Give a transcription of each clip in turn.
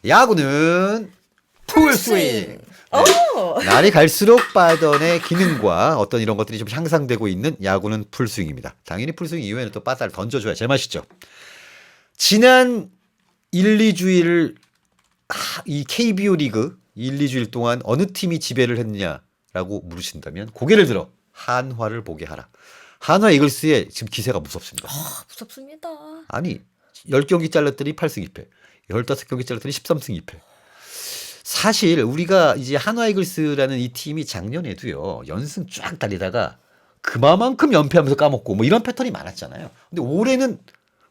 야구는 풀스윙. 오! 날이 갈수록 빠던의 기능과 어떤 이런 것들이 좀 향상되고 있는 야구는 풀스윙입니다. 당연히 풀스윙 이후에는 또 빠따를 던져줘야 제맛이죠. 지난 1, 2주일 이 KBO 리그 1, 2주일 동안 어느 팀이 지배를 했느냐라고 물으신다면 고개를 들어 한화를 보게 하라. 한화 이글스의 지금 기세가 무섭습니다. 무섭습니다. 아니 10경기 잘랐더니 8승 2패, 15경기 잘랐더니 13승 2패. 사실 우리가 이제 한화 이글스라는 이 팀이 작년에도요 연승 쫙 달리다가 그만큼 연패하면서 까먹고 뭐 이런 패턴이 많았잖아요. 근데 올해는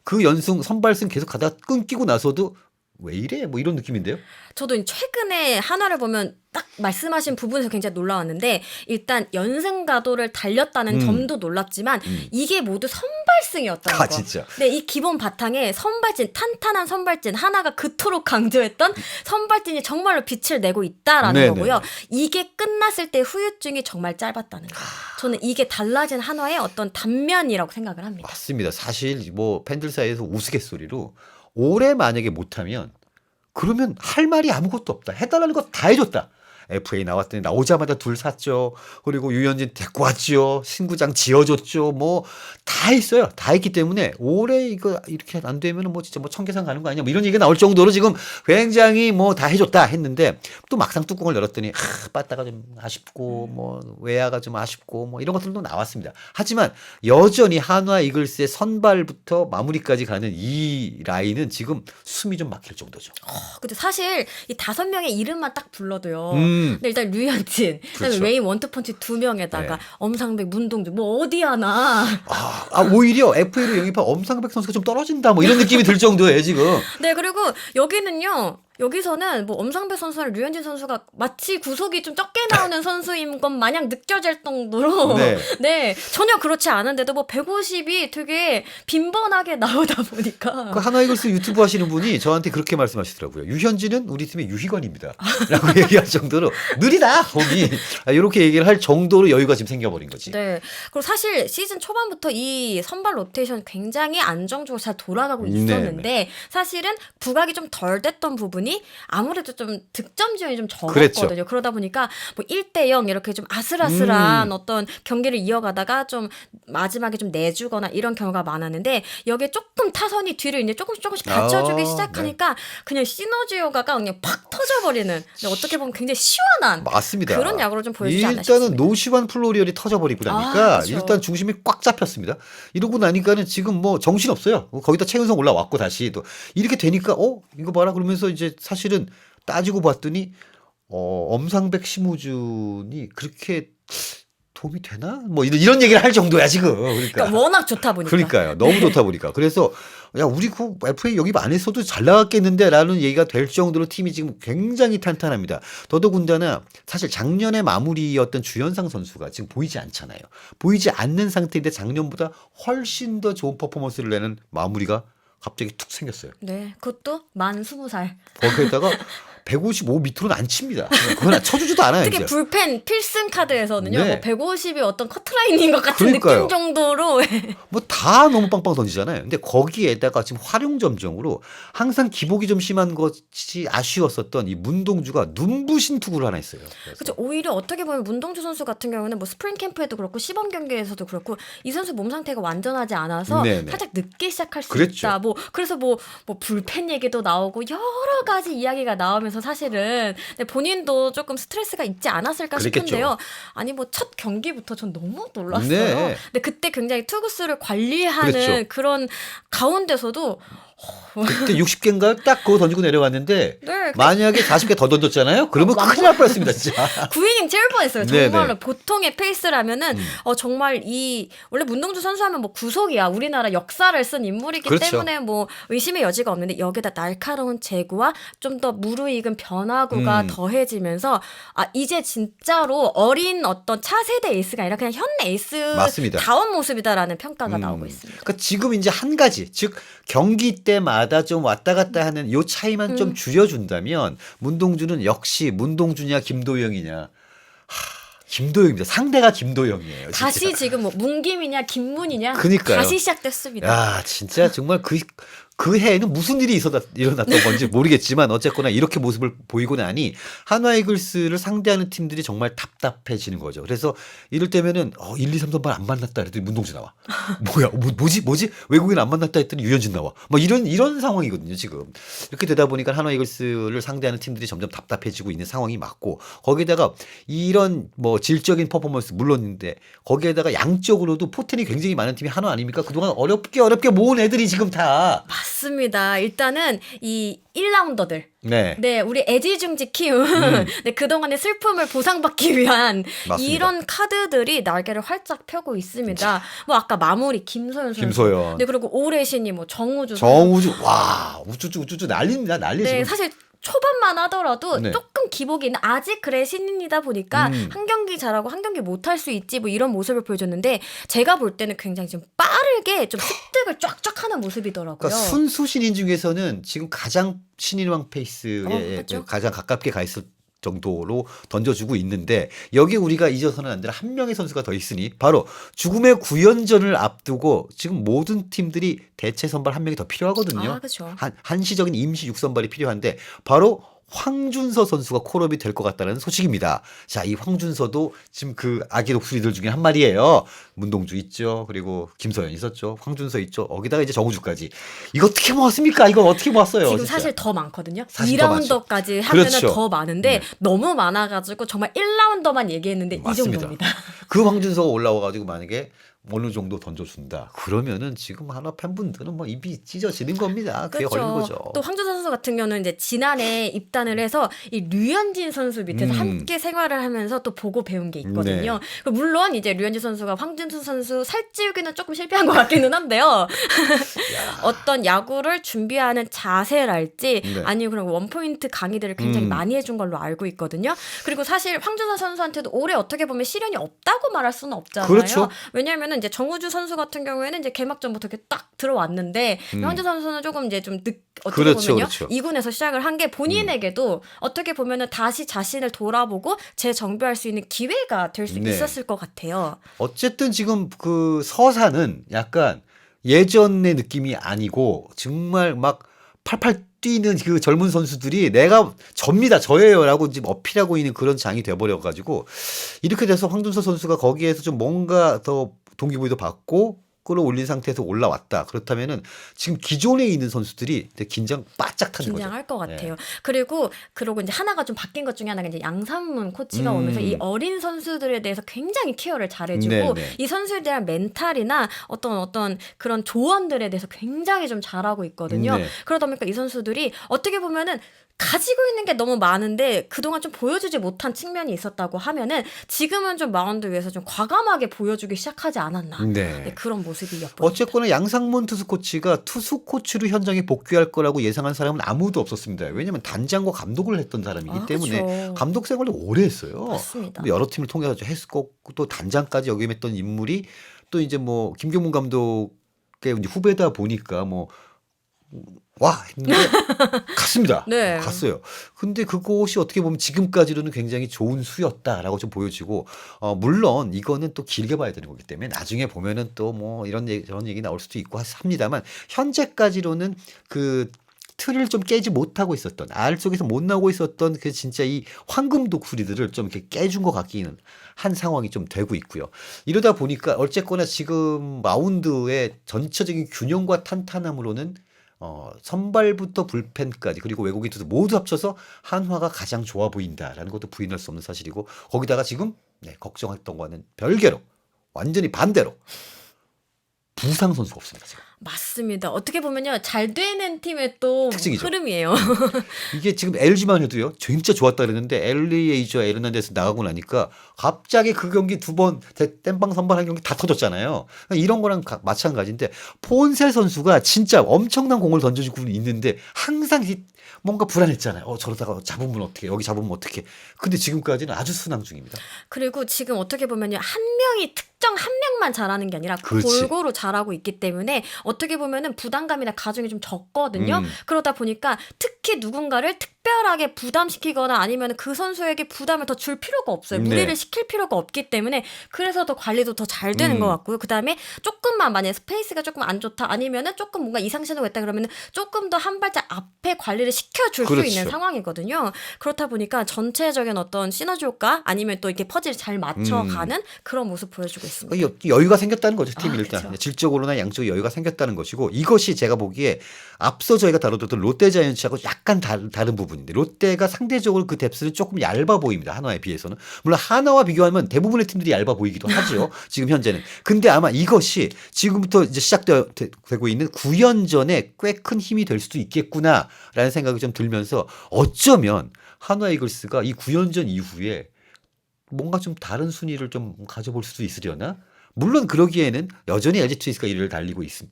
그 연승 선발승 계속 가다가 끊기고 나서도 왜 이래? 뭐 이런 느낌인데요. 저도 최근에 한화를 보면 딱 말씀하신 부분에서 굉장히 놀라웠는데 일단 연승 가도를 달렸다는 점도 놀랍지만 이게 모두 선발승이었다는 거. 진짜. 네, 이 기본 바탕에 선발진, 탄탄한 선발진 하나가 그토록 강조했던 선발진이 정말로 빛을 내고 있다라는 네네네. 거고요. 이게 끝났을 때 후유증이 정말 짧았다는 거. 저는 이게 달라진 한화의 어떤 단면이라고 생각을 합니다. 맞습니다. 사실 뭐 팬들 사이에서 우스갯소리로 올해 만약에 못하면 그러면 할 말이 아무것도 없다. 해달라는 거 다 해줬다. FA 나왔더니 나오자마자 둘 샀죠. 그리고 유현진 데리고 왔죠. 신구장 지어줬죠. 뭐 다 했어요. 다 했기 때문에 올해 이거 이렇게 안 되면 뭐 진짜 뭐 청계산 가는 거 아니야. 뭐 이런 얘기가 나올 정도로 지금 굉장히 뭐 다 해줬다 했는데 또 막상 뚜껑을 열었더니 빠따가 좀 아쉽고 뭐 외야가 좀 아쉽고 뭐 이런 것들도 나왔습니다. 하지만 여전히 한화 이글스의 선발부터 마무리까지 가는 이 라인은 지금 숨이 좀 막힐 정도죠. 근데 사실 이 5명의 이름만 딱 불러도요. 근데 일단 류현진, 그렇죠. 웨인 원투펀치 2명에다가 네. 엄상백, 문동주 뭐 어디 하나. 오히려 FA로 영입한 엄상백 선수가 좀 떨어진다 뭐 이런 느낌이 들 정도예요 지금. 네, 그리고 여기는요. 여기서는 뭐 엄상백 선수나 류현진 선수가 마치 구속이 좀 적게 나오는 선수인 것 마냥 느껴질 정도로 네. 네, 전혀 그렇지 않은데도 뭐 150이 되게 빈번하게 나오다 보니까 그 한화 이글스 유튜브 하시는 분이 저한테 그렇게 말씀하시더라고요. 유현진은 우리 팀의 유희관입니다. 라고 얘기할 정도로 느리다 홈이 이렇게 얘기를 할 정도로 여유가 지금 생겨버린 거지. 네. 그리고 사실 시즌 초반부터 이 선발 로테이션 굉장히 안정적으로 잘 돌아가고 있었는데 사실은 부각이 좀 덜 됐던 부분이 아무래도 좀 득점 지원이 좀 적었거든요. 그랬죠. 그러다 보니까 뭐 1대0 이렇게 좀 아슬아슬한 어떤 경기를 이어가다가 좀 마지막에 좀 내주거나 이런 경우가 많았는데 여기에 조금 타선이 뒤를 이제 조금씩 받쳐주기 시작하니까 그냥 시너지 효과가 그냥 팍 터져버리는 어떻게 보면 굉장히 시원한 맞습니다. 그런 야구를 좀 보여주지 않나 일단은 싶습니다. 노시환 플로리얼이 터져버리고 나니까 그렇죠. 일단 중심이 꽉 잡혔습니다. 이러고 나니까는 지금 뭐 정신 없어요. 거기다 최은성 올라왔고 다시 또 이렇게 되니까 이거 봐라 그러면서 이제 사실은 따지고 봤더니 엄상백 심우준이 그렇게 도움이 되나? 뭐 이런 얘기를 할 정도야 지금. 그러니까 워낙 좋다 보니까. 그러니까요. 너무 좋다 보니까. 그래서 야 우리 그 FA 영입 안 했어도 잘 나갔겠는데라는 얘기가 될 정도로 팀이 지금 굉장히 탄탄합니다. 더더군다나 사실 작년에 마무리였던 주현상 선수가 지금 보이지 않잖아요. 보이지 않는 상태인데 작년보다 훨씬 더 좋은 퍼포먼스를 내는 마무리가 갑자기 툭 생겼어요. 네, 그것도 만 20살. 거기에다가 155 밑으로는 안 칩니다. 그건 쳐주지도 않아요. 특히 이제. 불펜 필승 카드에서는요. 네. 뭐 150이 어떤 커트라인인 것 같은 그러니까요. 느낌 정도로 뭐 다 너무 빵빵 던지잖아요. 근데 거기에다가 지금 활용 점정으로 항상 기복이 좀 심한 것이 아쉬웠었던 이 문동주가 눈부신 투구를 하나 했어요. 그래서. 그렇죠. 오히려 어떻게 보면 문동주 선수 같은 경우는 뭐 스프링 캠프에도 그렇고 시범 경기에서도 그렇고 이 선수 몸 상태가 완전하지 않아서 네네. 살짝 늦게 시작할 수 그랬죠. 있다. 뭐 그래서 뭐 불펜 얘기도 나오고 여러 가지 이야기가 나오면서 사실은 본인도 조금 스트레스가 있지 않았을까 그랬겠죠. 싶은데요. 아니 뭐 첫 경기부터 전 너무 놀랐어요. 네. 근데 그때 굉장히 투구수를 관리하는 그랬죠. 그런 가운데서도 그때 60개인가 딱 그거 던지고 내려갔는데 네, 만약에 40개 더 던졌잖아요. 그러면 큰일 날 뻔했습니다, 진짜. 9이닝 채울 뻔했어요. 네네. 정말로 보통의 페이스라면은 정말 이 원래 문동주 선수하면 뭐 구속이야. 우리나라 역사를 쓴 인물이기 그렇죠. 때문에 뭐 의심의 여지가 없는데 여기다 날카로운 제구와 좀 더 무르익은 변화구가 더해지면서 이제 진짜로 어린 어떤 차세대 에이스가 아니라 그냥 현 에이스 맞습니다. 다운 모습이다라는 평가가 나오고 있습니다. 그러니까 지금 이제 한 가지, 즉 경기 때마다 좀 왔다 갔다 하는 요 차이만 좀 줄여준다면 문동주는 역시 문동주냐 김도영이냐. 김도영입니다. 상대가 김도영이에요. 진짜. 다시 지금 뭐 문김이냐 김문이냐 그러니까요. 다시 시작됐습니다. 야, 진짜 정말 그 해에는 무슨 일이 일어났던 건지 모르겠지만 어쨌거나 이렇게 모습을 보이고 나니 한화 이글스를 상대하는 팀들이 정말 답답해지는 거죠. 그래서 이럴 때면은 1, 2, 3, 4번 안 만났다 그랬더니 문동주 나와. 뭐야? 뭐지? 외국인 안 만났다 했더니 유현진 나와. 뭐 이런 상황이거든요, 지금. 이렇게 되다 보니까 한화 이글스를 상대하는 팀들이 점점 답답해지고 있는 상황이 맞고 거기에다가 이런 뭐 질적인 퍼포먼스 물론인데 거기에다가 양적으로도 포텐이 굉장히 많은 팀이 한화 아닙니까? 그동안 어렵게 모은 애들이 지금 다 맞습니다. 일단은 이 1라운더들. 네. 네, 우리 애지중지 키운 네, 그동안의 슬픔을 보상받기 위한 맞습니다. 이런 카드들이 날개를 활짝 펴고 있습니다. 뭐 아까 마무리 김소연 선수. 김소연. 네, 그리고 오래신이 뭐 정우주 선수. 정우주 와 우쭈쭈 난리입니다. 난리 네, 지금. 사실 초반만 하더라도 네. 조금 기복이 있는 아직 그래 신인이다 보니까 한 경기 잘하고 한 경기 못할 수 있지 뭐 이런 모습을 보여줬는데 제가 볼 때는 굉장히 좀 빠르게 좀 습득을 쫙쫙 하는 모습이더라고요. 그러니까 순수 신인 중에서는 지금 가장 신인왕 페이스에 그렇죠? 가장 가깝게 가 있을 정도로 던져주고 있는데 여기 우리가 잊어서는 안 되는 한 명의 선수가 더 있으니 바로 죽음의 구연전을 앞두고 지금 모든 팀들이 대체 선발 한 명이 더 필요하거든요. 아, 그렇죠. 한시적인 임시 6선발이 필요한데 바로 황준서 선수가 콜업이 될 것 같다는 소식입니다. 자, 이 황준서도 지금 그 아기 독수리들 중에 한 마리예요. 문동주 있죠. 그리고 김서연 있었죠. 황준서 있죠. 거기다가 이제 정우주까지. 이거 어떻게 모았습니까? 이거 어떻게 모았어요? 지금 진짜. 사실 더 많거든요. 사실 더 많죠. 2라운더까지 하면은 그렇죠. 더 많은데 네. 너무 많아가지고 정말 1라운더만 얘기했는데 이 맞습니다. 정도입니다. 그 황준서가 올라와가지고 만약에 어느 정도 던져준다. 그러면은 지금 한화 팬분들은 뭐 입이 찢어지는 겁니다. 그게 걸리는 거죠. 또 황준서 선수 같은 경우는 이제 지난해 입단을 해서 이 류현진 선수 밑에서 함께 생활을 하면서 또 보고 배운 게 있거든요. 물론 이제 류현진 선수가 황준서 선수 살찌우기는 조금 실패한 것 같기는 한데요. 어떤 야구를 준비하는 자세랄지 네. 아니면 그런 원포인트 강의들을 굉장히 많이 해준 걸로 알고 있거든요. 그리고 사실 황준서 선수한테도 올해 어떻게 보면 시련이 없다고 말할 수는 없잖아요. 그렇죠. 왜냐하면 이제 정우주 선수 같은 경우에는 이제 개막전부터 이렇게 딱 들어왔는데 황준서 선수는 조금 이제 좀 어떻게 그렇죠, 보면요 그렇죠. 2군에서 시작을 한 게 본인에게도 어떻게 보면은 다시 자신을 돌아보고 재정비할 수 있는 기회가 될 수 네. 있었을 것 같아요. 어쨌든 지금 그 서사는 약간 예전의 느낌이 아니고 정말 막 팔팔 뛰는 그 젊은 선수들이 내가 접니다, 저예요라고 지금 어필하고 있는 그런 장이 돼버려가지고 이렇게 돼서 황준서 선수가 거기에서 좀 뭔가 더 동기부여도 받고 끌어올린 상태에서 올라왔다. 그렇다면은 지금 기존에 있는 선수들이 되게 긴장 바짝 타는 거죠. 긴장할 것 네. 같아요. 그리고 이제 하나가 좀 바뀐 것 중에 하나가 이제 양상문 코치가 오면서 이 어린 선수들에 대해서 굉장히 케어를 잘해주고 네. 이 선수에 대한 멘탈이나 어떤 그런 조언들에 대해서 굉장히 좀 잘하고 있거든요. 네. 그러다 보니까 이 선수들이 어떻게 보면은 가지고 있는 게 너무 많은데 그동안 좀 보여주지 못한 측면이 있었다고 하면은 지금은 좀 마운드 위에서 좀 과감하게 보여주기 시작하지 않았나. 네. 그런 모습이 엿보입니다. 어쨌거나 양상문 투수 코치가 투수 코치로 현장에 복귀할 거라고 예상한 사람은 아무도 없었습니다. 왜냐하면 단장과 감독을 했던 사람이기 때문에 그렇죠. 감독 생활을 오래 했어요. 맞습니다. 뭐 여러 팀을 통해서 했고 또 단장까지 역임했던 인물이 또 이제 뭐 김경문 감독의 이제 후배다 보니까 뭐 와 했는데 갔습니다. 네. 갔어요. 근데 그것이 어떻게 보면 지금까지로는 굉장히 좋은 수였다라고 좀 보여지고 물론 이거는 또 길게 봐야 되는 거기 때문에 나중에 보면은 또 뭐 이런 얘기 저런 얘기 나올 수도 있고 합니다만 현재까지로는 그 틀을 좀 깨지 못하고 있었던 알 속에서 못 나오고 있었던 그 진짜 이 황금 독수리들을 좀 이렇게 깨준 것 같기는 한 상황이 좀 되고 있고요. 이러다 보니까 어쨌거나 지금 마운드의 전체적인 균형과 탄탄함으로는 선발부터 불펜까지 그리고 외국인 투수 모두 합쳐서 한화가 가장 좋아 보인다라는 것도 부인할 수 없는 사실이고 거기다가 지금 걱정했던 거는 별개로 완전히 반대로 부상 선수가 없습니다. 지금. 맞습니다. 어떻게 보면요. 잘 되는 팀의 또 특징이죠. 흐름이에요. 이게 지금 LG만 해도요. 진짜 좋았다 그랬는데 엘리에이저와 에르난데스 나가고 나니까 갑자기 그 경기 두 번 땜빵 선발한 경기 다 터졌잖아요. 이런 거랑 마찬가지인데 폰세 선수가 진짜 엄청난 공을 던져주고 있는데 항상 뭔가 불안했잖아요. 저러다가 잡으면 어떻게 여기 잡으면 어떻게. 근데 지금까지는 아주 순항 중입니다. 그리고 지금 어떻게 보면요. 한 명이 특정 한 명만 잘하는 게 아니라 그렇지. 골고루 잘하고 있기 때문에 어떻게 보면은 부담감이나 가중이 좀 적거든요. 그러다 보니까 특히 누군가를 특별하게 부담시키거나 아니면 그 선수에게 부담을 더 줄 필요가 없어요. 네. 무리를 시킬 필요가 없기 때문에 그래서 더 관리도 더 잘 되는 것 같고요. 그다음에 조금만 만약에 스페이스가 조금 안 좋다 아니면은 조금 뭔가 이상 신호가 있다 그러면은 조금 더 한 발짝 앞에 관리를 시켜줄 그렇죠. 수 있는 상황이거든요. 그렇다 보니까 전체적인 어떤 시너지 효과 아니면 또 이렇게 퍼즐을 잘 맞춰가는 그런 모습 보여주고 있습니다. 여유가 생겼다는 거죠. 팀이 아, 일단 그쵸. 질적으로나 양적으로 여유가 생겼다는 것이고 이것이 제가 보기에 앞서 저희가 다뤄뒀던 롯데자이언츠하고 약간 다른 부분인데 롯데가 상대적으로 그 뎁스는 조금 얇아 보입니다. 한화에 비해서는. 물론 한화와 비교하면 대부분의 팀들이 얇아 보이기도 하죠. 지금 현재는. 근데 아마 이것이 지금부터 이제 시작되고 있는 9연전에 꽤 큰 힘이 될 수도 있겠구나라는 생각이 좀 들면서 어쩌면 한화 이글스가 이 9연전 이후에 뭔가 좀 다른 순위를 좀 가져볼 수도 있으려나? 물론 그러기에는 여전히 LG 트윈스가 1위를 달리고 있을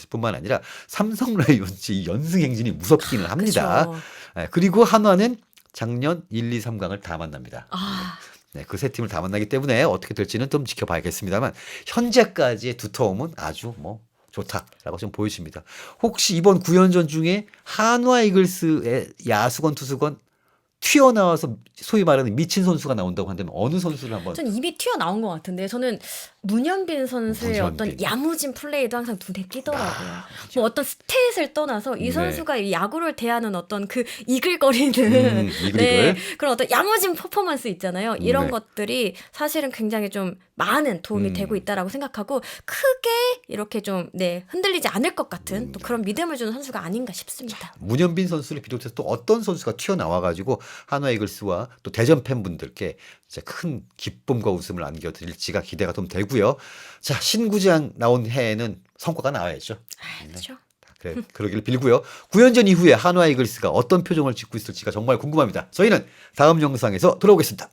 뿐만 아니라 삼성 라이온즈 이 연승 행진이 무섭기는 합니다. 그쵸. 그리고 한화는 작년 1, 2, 3강을 다 만납니다. 아, 네, 그 세 팀을 다 만나기 때문에 어떻게 될지는 좀 지켜봐야겠습니다만 현재까지의 두터움은 아주 뭐 좋다라고 좀 보여집니다. 혹시 이번 9연전 중에 한화 이글스의 야수건 투수건 튀어나와서 소위 말하는 미친 선수가 나온다고 한다면 어느 선수를 한번 전 이미 튀어나온 것 같은데 저는 문현빈 선수의 문현빈. 어떤 야무진 플레이도 항상 눈에 띄더라고요. 뭐 어떤 스탯을 떠나서 이 네. 선수가 이 야구를 대하는 어떤 그 이글거리는 이글이글. 네, 그런 어떤 야무진 퍼포먼스 있잖아요. 이런 네. 것들이 사실은 굉장히 좀 많은 도움이 되고 있다라고 생각하고 크게 이렇게 좀 네, 흔들리지 않을 것 같은 또 그런 믿음을 주는 선수가 아닌가 싶습니다. 문현빈 선수를 비롯해서 또 어떤 선수가 튀어나와가지고 한화 이글스와 또 대전 팬분들께 진짜 큰 기쁨과 웃음을 안겨드릴지가 기대가 좀 되고요. 자, 신구장 나온 해에는 성과가 나와야죠. 아, 그렇죠. 그래, 그러기를 빌고요. 9연전 이후에 한화 이글스가 어떤 표정을 짓고 있을지가 정말 궁금합니다. 저희는 다음 영상에서 돌아오겠습니다.